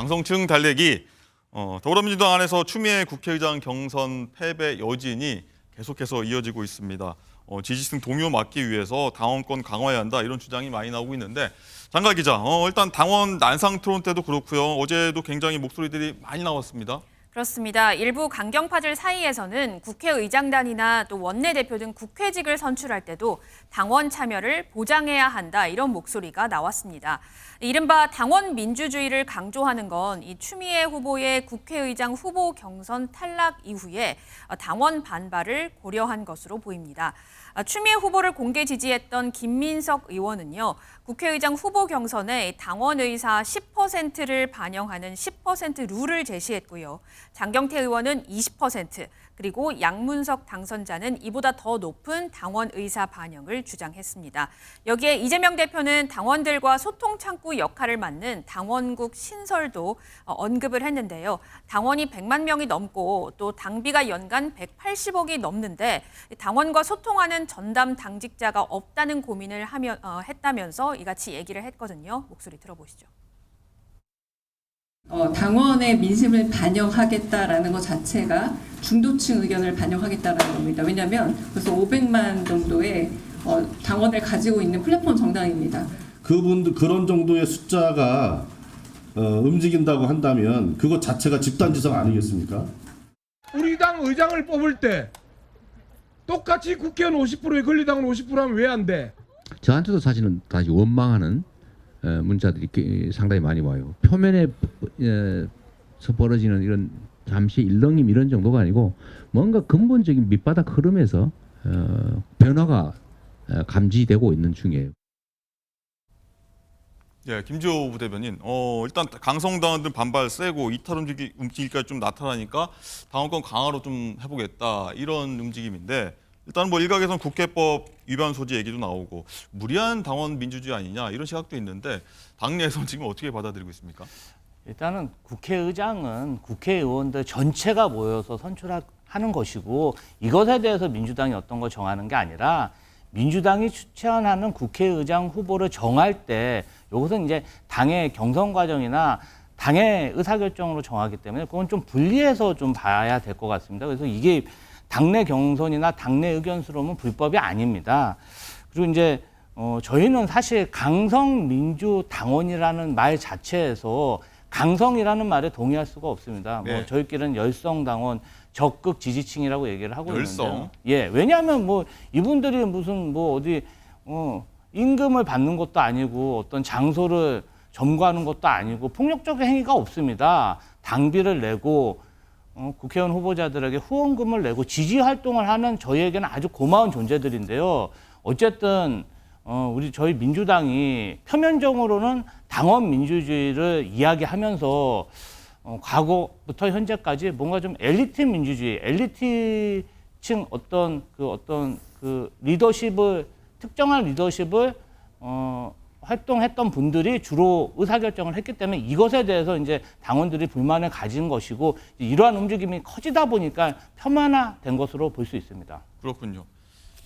강성층 달래기. 더불어민주당 안에서 추미애 국회의장 경선 패배 여진이 계속해서 이어지고 있습니다. 지지층 동요 막기 위해서 당원권 강화해야 한다 이런 주장이 많이 나오고 있는데 장가 기자, 일단 당원 난상 토론 때도 그렇고요. 어제도 굉장히 목소리들이 많이 나왔습니다. 그렇습니다. 일부 강경파들 사이에서는 국회의장단이나 또 원내대표 등 국회직을 선출할 때도 당원 참여를 보장해야 한다 이런 목소리가 나왔습니다. 이른바 당원 민주주의를 강조하는 건 이 추미애 후보의 국회의장 후보 경선 탈락 이후에 당원 반발을 고려한 것으로 보입니다. 추미애 후보를 공개 지지했던 김민석 의원은요, 국회의장 후보 경선에 당원 의사 10%를 반영하는 10% 룰을 제시했고요. 장경태 의원은 20%, 그리고 양문석 당선자는 이보다 더 높은 당원 의사 반영을 주장했습니다. 여기에 이재명 대표는 당원들과 소통 창구 역할을 맡는 당원국 신설도 언급을 했는데요. 당원이 100만 명이 넘고 또 당비가 연간 180억이 넘는데 당원과 소통하는 전담 당직자가 없다는 고민을 했다면서 이같이 얘기를 했거든요. 목소리 들어보시죠. 당원의 민심을 반영하겠다라는 것 자체가 중도층 의견을 반영하겠다라는 겁니다. 왜냐하면 벌써 500만 정도의 당원을 가지고 있는 플랫폼 정당입니다. 그분들 그런 정도의 숫자가 움직인다고 한다면 그것 자체가 집단지성 아니겠습니까? 우리 당 의장을 뽑을 때 똑같이 국회의원 50%에 권리당원 50% 하면 왜 안 돼? 저한테도 사실은 다시 원망하는 문자들이 상당히 많이 와요. 표면에서 벌어지는 이런 잠시 일렁임 이런 정도가 아니고 뭔가 근본적인 밑바닥 흐름에서 변화가 감지되고 있는 중이에요. 예, 김지호 부대변인. 일단 강성당원들 반발 세고 이탈 움직임까지 좀 나타나니까 당원권 강화로 좀 해보겠다 이런 움직임인데 일단 뭐 일각에서는 국회법 위반 소지 얘기도 나오고 무리한 당원 민주주의 아니냐 이런 시각도 있는데 당내에서는 지금 어떻게 받아들이고 있습니까? 일단은 국회의장은 국회의원들 전체가 모여서 선출하는 것이고 이것에 대해서 민주당이 어떤 걸 정하는 게 아니라 민주당이 추천하는 국회의장 후보를 정할 때 이것은 이제 당의 경선 과정이나 당의 의사결정으로 정하기 때문에 그건 좀 분리해서 좀 봐야 될 것 같습니다. 그래서 이게 당내 경선이나 당내 의견 수렴은 불법이 아닙니다. 그리고 이제 저희는 사실 강성민주당원이라는 말 자체에서 강성이라는 말에 동의할 수가 없습니다. 네. 저희끼리는 열성당원, 적극 지지층이라고 얘기를 하고 열성. 있는데요. 예, 왜냐하면 이분들이 무슨 어디 임금을 받는 것도 아니고 어떤 장소를 점거하는 것도 아니고 폭력적 행위가 없습니다. 당비를 내고 국회의원 후보자들에게 후원금을 내고 지지 활동을 하는 저희에게는 아주 고마운 존재들인데요. 어쨌든 저희 민주당이 표면적으로는 당원 민주주의를 이야기하면서 과거부터 현재까지 뭔가 좀 엘리트 민주주의, 엘리트층 어떤 리더십을 특정한 리더십을 활동했던 분들이 주로 의사결정을 했기 때문에 이것에 대해서 이제 당원들이 불만을 가진 것이고 이러한 움직임이 커지다 보니까 폄하된 것으로 볼 수 있습니다. 그렇군요.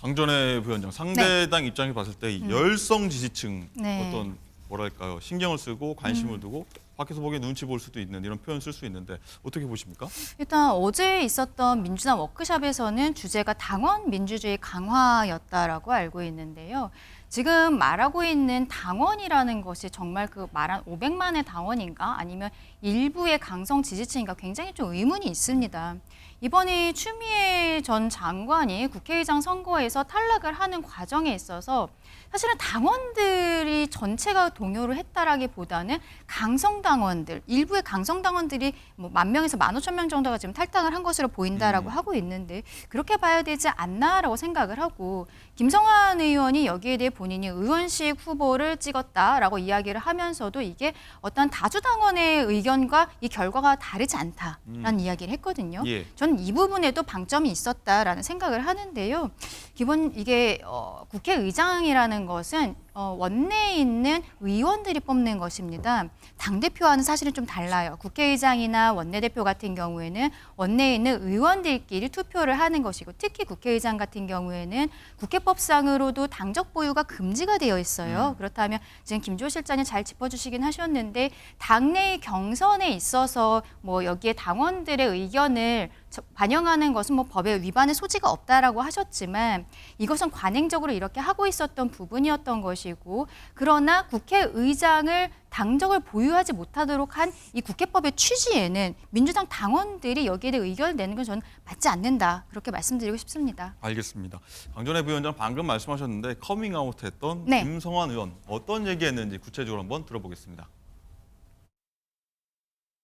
강전의 부위원장, 상대당 입장에서 봤을 때 이 열성 지지층 어떤 뭐랄까요 신경을 쓰고 관심을 두고 밖에서 보기에 눈치 볼 수도 있는 이런 표현 쓸 수 있는데 어떻게 보십니까? 일단 어제 있었던 민주당 워크숍에서는 주제가 당원 민주주의 강화였다라고 알고 있는데요. 지금 말하고 있는 당원이라는 것이 정말 그 말한 500만의 당원인가 아니면 일부의 강성 지지층인가 굉장히 좀 의문이 있습니다. 이번에 추미애 전 장관이 국회의장 선거에서 탈락을 하는 과정에 있어서 사실은 당원들이 전체가 동요를 했다라기보다는 강성당원들, 일부의 강성당원들이 10,000명에서 15,000명 정도가 지금 탈당을 한 것으로 보인다라고 하고 있는데 그렇게 봐야 되지 않나라고 생각을 하고 김성환 의원이 여기에 대해 본인이 의원식 후보를 찍었다라고 이야기를 하면서도 이게 어떤 다수당원의 의견과 이 결과가 다르지 않다라는 이야기를 했거든요. 예. 저는 이 부분에도 방점이 있었다라는 생각을 하는데요. 기본 이게 국회의장이라는 것은 원내에 있는 의원들이 뽑는 것입니다. 당대표와는 사실은 좀 달라요. 국회의장이나 원내대표 같은 경우에는 원내에 있는 의원들끼리 투표를 하는 것이고, 특히 국회의장 같은 경우에는 국회법상으로도 당적 보유가 금지가 되어 있어요. 그렇다면 지금 김주호 실장님 잘 짚어주시긴 하셨는데, 당내의 경선에 있어서 뭐 여기에 당원들의 의견을 반영하는 것은 뭐 법의 위반의 소지가 없다라고 하셨지만, 이것은 관행적으로 이렇게 하고 있었던 부분이었던 것이고, 그러나 국회의장을 당적을 보유하지 못하도록 한 이 국회법의 취지에는 민주당 당원들이 여기에 대해 의견을 내는 건 저는 맞지 않는다, 그렇게 말씀드리고 싶습니다. 알겠습니다. 강전혜 부위원장 방금 말씀하셨는데 커밍아웃했던 네. 김성환 의원 어떤 얘기했는지 구체적으로 한번 들어보겠습니다.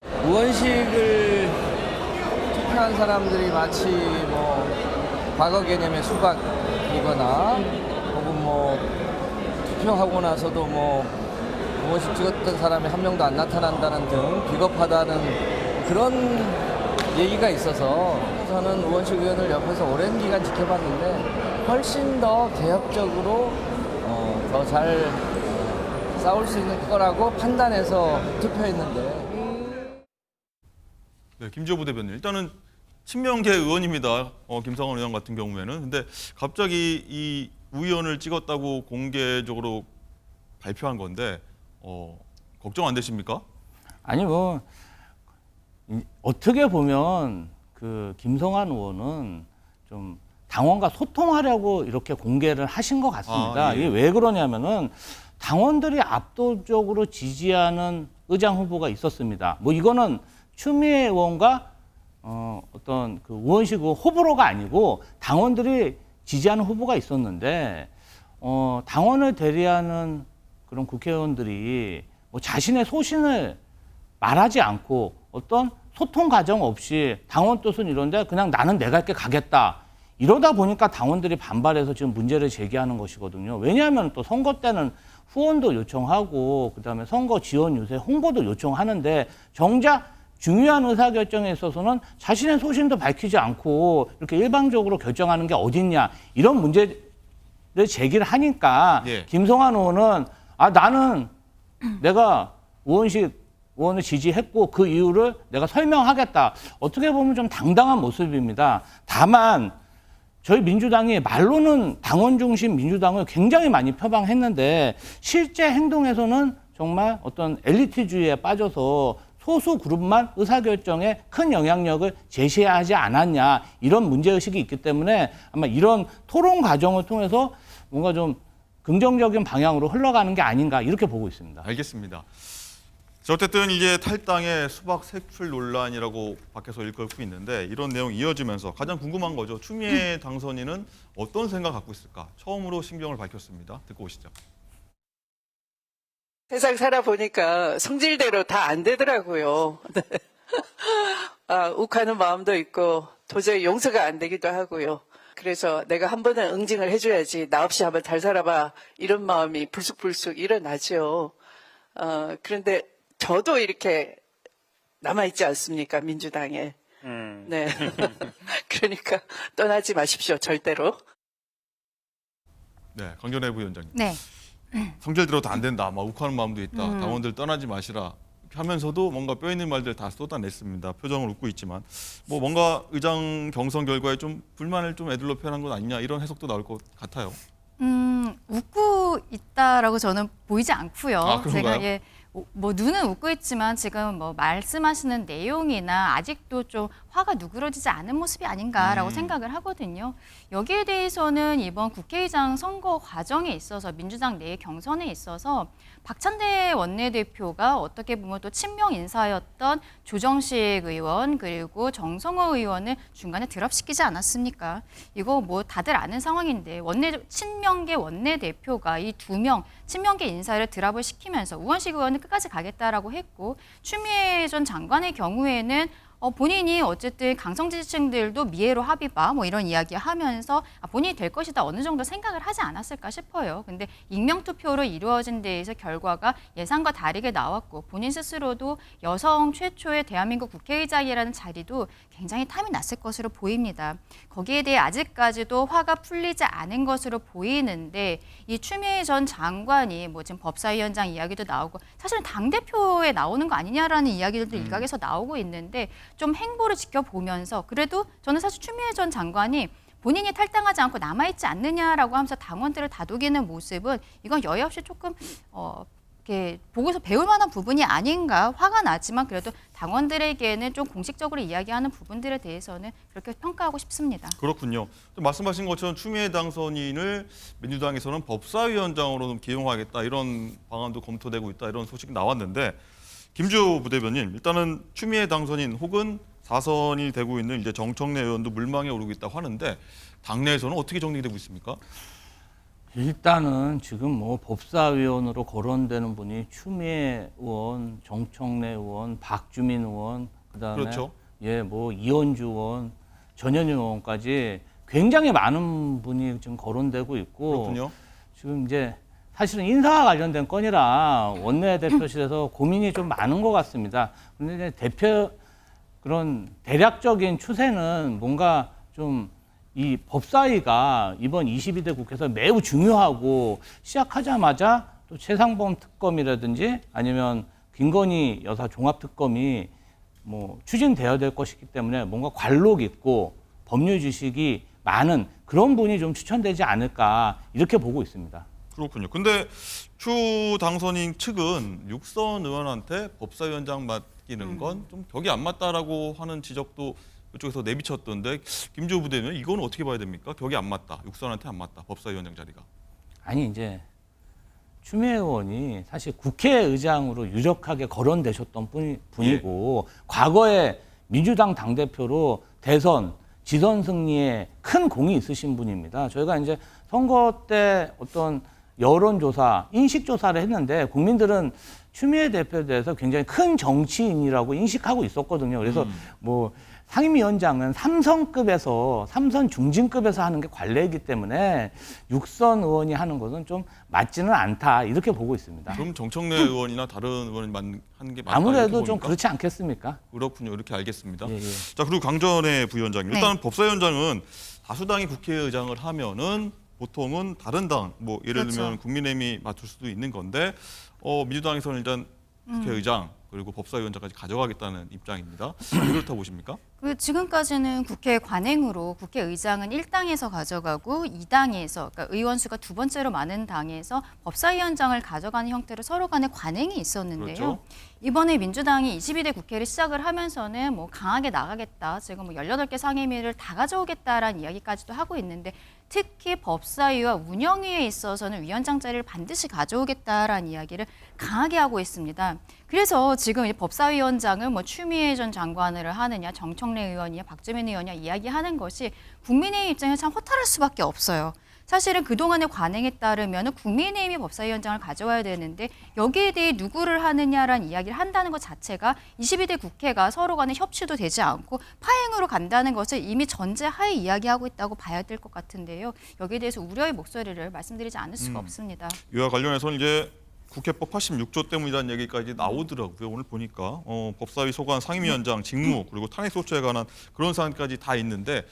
의원식을 투표한 사람들이 마치 뭐 과거 개념의 수박이거나 혹은 뭐 투표하고 나서도 뭐 의원식 찍었던 사람이 한 명도 안 나타난다는 등 비겁하다는 그런 얘기가 있어서 저는 의원식 의원을 옆에서 오랜 기간 지켜봤는데 훨씬 더 개혁적으로 더 잘 싸울 수 있는 거라고 판단해서 투표했는데. 네, 김지호 부대변인. 일단은 친명계 의원입니다. 김성환 의원 같은 경우에는. 근데 갑자기 이 의원을 찍었다고 공개적으로 발표한 건데 걱정 안 되십니까? 아니 뭐 어떻게 보면 그 김성환 의원은 좀 당원과 소통하려고 이렇게 공개를 하신 것 같습니다. 아, 예. 이게 왜 그러냐면은 당원들이 압도적으로 지지하는 의장 후보가 있었습니다. 뭐 이거는 추미애 의원과 어떤 그 의원식 호불호가 아니고 당원들이 지지하는 후보가 있었는데 당원을 대리하는 그런 국회의원들이 뭐 자신의 소신을 말하지 않고 어떤 소통 과정 없이 당원 뜻은 이런데 그냥 나는 내가 이렇게 가겠다. 이러다 보니까 당원들이 반발해서 지금 문제를 제기하는 것이거든요. 왜냐하면 또 선거 때는 후원도 요청하고 그다음에 선거 지원 유세 홍보도 요청하는데 정작 중요한 의사결정에 있어서는 자신의 소신도 밝히지 않고 이렇게 일방적으로 결정하는 게 어딨냐. 이런 문제를 제기를 하니까 예. 김성환 의원은 나는 내가 의원식 의원을 지지했고 그 이유를 내가 설명하겠다. 어떻게 보면 좀 당당한 모습입니다. 다만 저희 민주당이 말로는 당원 중심 민주당을 굉장히 많이 표방했는데 실제 행동에서는 정말 어떤 엘리트주의에 빠져서 소수 그룹만 의사결정에 큰 영향력을 제시하지 않았냐 이런 문제의식이 있기 때문에 아마 이런 토론 과정을 통해서 뭔가 좀 긍정적인 방향으로 흘러가는 게 아닌가 이렇게 보고 있습니다. 알겠습니다. 자, 어쨌든 이게 탈당의 수박 색출 논란이라고 밖에서 일컬고 있는데 이런 내용이 이어지면서 가장 궁금한 거죠. 추미애 당선인은 어떤 생각 갖고 있을까? 처음으로 신경을 밝혔습니다. 듣고 오시죠. 세상 살아보니까 성질대로 다 안 되더라고요. 욱하는 마음도 있고 도저히 용서가 안 되기도 하고요. 그래서 내가 한 번은 응징을 해줘야지 나 없이 한번 잘 살아봐 이런 마음이 불쑥불쑥 일어나죠. 그런데 저도 이렇게 남아있지 않습니까? 민주당에. 네. 그러니까 떠나지 마십시오. 절대로. 네, 강전혜 부위원장님. 네. 성질대로 다 안 된다. 막 욱하는 마음도 있다. 당원들 떠나지 마시라. 하면서도 뭔가 뼈 있는 말들 다 쏟아냈습니다. 표정을 웃고 있지만 뭐 뭔가 의장 경선 결과에 좀 불만을 좀 애들로 표현한 건 아니냐 이런 해석도 나올 것 같아요. 웃고 있다라고 저는 보이지 않고요. 아, 그런가요? 제가 뭐 눈은 웃고 있지만 지금 뭐 말씀하시는 내용이나 아직도 좀 화가 누그러지지 않은 모습이 아닌가라고 생각을 하거든요. 여기에 대해서는 이번 국회의장 선거 과정에 있어서 민주당 내 경선에 있어서 박찬대 원내대표가 어떻게 보면 또 친명 인사였던 조정식 의원 그리고 정성호 의원을 중간에 드랍시키지 않았습니까? 이거 뭐 다들 아는 상황인데 친명계 원내대표가 이 2명 친명계 인사를 드랍을 시키면서 우원식 의원은 끝까지 가겠다라고 했고 추미애 전 장관의 경우에는 본인이 어쨌든 강성 지지층들도 미애로 합의봐 뭐 이런 이야기 하면서 본인이 될 것이다 어느 정도 생각을 하지 않았을까 싶어요. 근데 익명투표로 이루어진 데에서 결과가 예상과 다르게 나왔고 본인 스스로도 여성 최초의 대한민국 국회의장이라는 자리도 굉장히 탐이 났을 것으로 보입니다. 거기에 대해 아직까지도 화가 풀리지 않은 것으로 보이는데 이 추미애 전 장관이 뭐 지금 법사위원장 이야기도 나오고 사실은 당대표에 나오는 거 아니냐라는 이야기들도 일각에서 나오고 있는데 좀 행보를 지켜보면서 그래도 저는 사실 추미애 전 장관이 본인이 탈당하지 않고 남아있지 않느냐라고 하면서 당원들을 다독이는 모습은 이건 여야 없이 조금 이렇게 보고서 배울 만한 부분이 아닌가 화가 나지만 그래도 당원들에게는 좀 공식적으로 이야기하는 부분들에 대해서는 그렇게 평가하고 싶습니다. 그렇군요. 말씀하신 것처럼 추미애 당선인을 민주당에서는 법사위원장으로 좀 기용하겠다 이런 방안도 검토되고 있다 이런 소식이 나왔는데 김주호 부대변인 일단은 추미애 당선인 혹은 4선이 되고 있는 이제 정청래 의원도 물망에 오르고 있다고 하는데 당내에서는 어떻게 정리되고 있습니까? 일단은 지금 뭐 법사위원으로 거론되는 분이 추미애 의원, 정청래 의원, 박주민 의원, 그다음에 그렇죠. 뭐 이현주 의원, 전현희 의원까지 굉장히 많은 분이 지금 거론되고 있고 그렇군요. 지금 이제 사실은 인사와 관련된 건이라 원내대표실에서 고민이 좀 많은 것 같습니다. 그런데 이제 그런 대략적인 추세는 뭔가 좀 이 법사위가 이번 22대 국회에서 매우 중요하고 시작하자마자 또 최상범 특검이라든지 아니면 김건희 여사 종합특검이 뭐 추진되어야 될 것이기 때문에 뭔가 관록 있고 법률 지식이 많은 그런 분이 좀 추천되지 않을까 이렇게 보고 있습니다. 그렇군요. 근데 추 당선인 측은 육선 의원한테 법사위원장 맡기는 건 좀 격이 안 맞다라고 하는 지적도 이쪽에서 내비쳤던데 김주호 부대변인 이건 어떻게 봐야 됩니까? 격이 안 맞다. 육선한테 안 맞다. 법사위원장 자리가. 아니 이제 추미애 의원이 사실 국회의장으로 유력하게 거론되셨던 분이고 과거에 민주당 당대표로 대선, 지선 승리에 큰 공이 있으신 분입니다. 저희가 이제 선거 때 어떤 여론조사, 인식조사를 했는데 국민들은 추미애 대표에 대해서 굉장히 큰 정치인이라고 인식하고 있었거든요. 그래서 뭐 상임위원장은 삼선 중진급에서 하는 게 관례이기 때문에 육선 의원이 하는 것은 좀 맞지는 않다 이렇게 보고 있습니다. 그럼 정청래 의원이나 다른 의원이 하는 게 맞다. 아무래도 좀 그렇지 않겠습니까? 그렇군요. 이렇게 알겠습니다. 예. 자 그리고 강전의 부위원장님. 네. 일단 법사위원장은 다수당이 국회의장을 하면은 보통은 다른 당, 뭐 예를 그렇죠. 들면 국민의힘이 맡을 수도 있는 건데 국민의당에서는 일단 국회의장 그리고 법사위원장까지 가져가겠다는 입장입니다. 왜 그렇다고 보십니까? 지금까지는 국회 관행으로 국회의장은 1당에서 가져가고 2당에서 그러니까 의원 수가 두 번째로 많은 당에서 법사위원장을 가져가는 형태로 서로 간의 관행이 있었는데요. 그렇죠. 이번에 민주당이 22대 국회를 시작을 하면서는 뭐 강하게 나가겠다. 지금 뭐 18개 상임위를 다 가져오겠다라는 이야기까지도 하고 있는데 특히 법사위와 운영위에 있어서는 위원장 자리를 반드시 가져오겠다라는 이야기를 강하게 하고 있습니다. 그래서 지금 법사위원장은 뭐 추미애 전 장관을 하느냐, 정청래 의원이냐, 박주민 의원이냐 이야기하는 것이 국민의힘 입장에서 참 허탈할 수밖에 없어요. 사실은 그동안의 관행에 따르면 국민의힘이 법사위원장을 가져와야 되는데 여기에 대해 누구를 하느냐라는 이야기를 한다는 것 자체가 22대 국회가 서로 간에 협치도 되지 않고 파행으로 간다는 것을 이미 전제하에 이야기하고 있다고 봐야 될 것 같은데요. 여기에 대해서 우려의 목소리를 말씀드리지 않을 수가 없습니다. 이와 관련해서는 이제 국회법 86조 때문이라는 얘기까지 나오더라고요. 오늘 보니까 법사위 소관 상임위원장 직무 그리고 탄핵 소추에 관한 그런 사안까지 다 있는데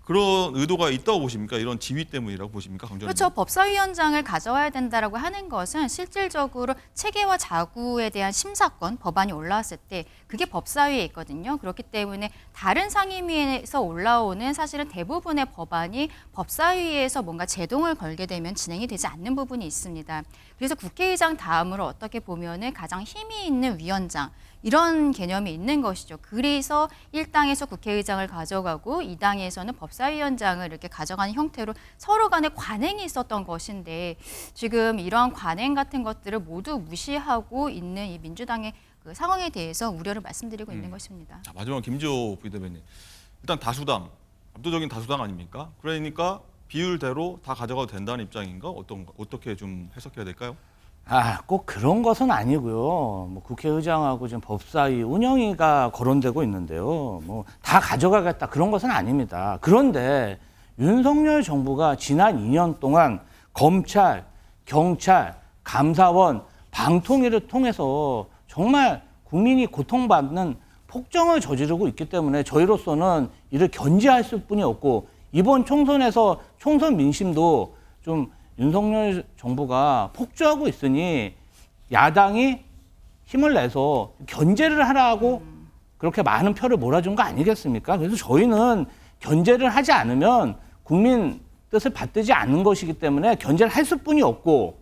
그런 의도가 있다고 보십니까? 이런 지위 때문이라고 보십니까? 강전님? 그렇죠. 법사위원장을 가져와야 된다라고 하는 것은 실질적으로 체계와 자구에 대한 심사권, 법안이 올라왔을 때 그게 법사위에 있거든요. 그렇기 때문에 다른 상임위에서 올라오는 사실은 대부분의 법안이 법사위에서 뭔가 제동을 걸게 되면 진행이 되지 않는 부분이 있습니다. 그래서 국회의장 다음으로 어떻게 보면은 가장 힘이 있는 위원장, 이런 개념이 있는 것이죠. 그래서 1당에서 국회의장을 가져가고 2당에서는 법사위원장을 이렇게 가져가는 형태로 서로 간에 관행이 있었던 것인데 지금 이러한 관행 같은 것들을 모두 무시하고 있는 이 민주당의 그 상황에 대해서 우려를 말씀드리고 있는 것입니다. 자, 마지막 김주호 부대변인. 일단 다수당, 압도적인 다수당 아닙니까? 그러니까 비율대로 다 가져가도 된다는 입장인가? 어떻게 좀 해석해야 될까요? 꼭 그런 것은 아니고요. 뭐 국회의장하고 지금 법사위 운영위가 거론되고 있는데요. 뭐 다 가져가겠다 그런 것은 아닙니다. 그런데 윤석열 정부가 지난 2년 동안 검찰, 경찰, 감사원, 방통위를 통해서 정말 국민이 고통받는 폭정을 저지르고 있기 때문에 저희로서는 이를 견제할 수뿐이 없고 이번 총선에서 총선 민심도 좀 윤석열 정부가 폭주하고 있으니 야당이 힘을 내서 견제를 하라고 그렇게 많은 표를 몰아준 거 아니겠습니까? 그래서 저희는 견제를 하지 않으면 국민 뜻을 받들지 않는 것이기 때문에 견제를 할 수뿐이 없고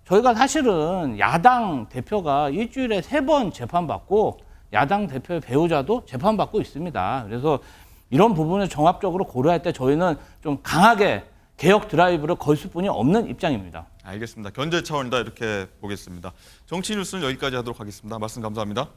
저희가 사실은 야당 대표가 일주일에 3번 재판받고 야당 대표의 배우자도 재판받고 있습니다. 그래서 이런 부분을 종합적으로 고려할 때 저희는 좀 강하게 개혁 드라이브를 걸 수뿐이 없는 입장입니다. 알겠습니다. 견제 차원이다 이렇게 보겠습니다. 정치 뉴스는 여기까지 하도록 하겠습니다. 말씀 감사합니다.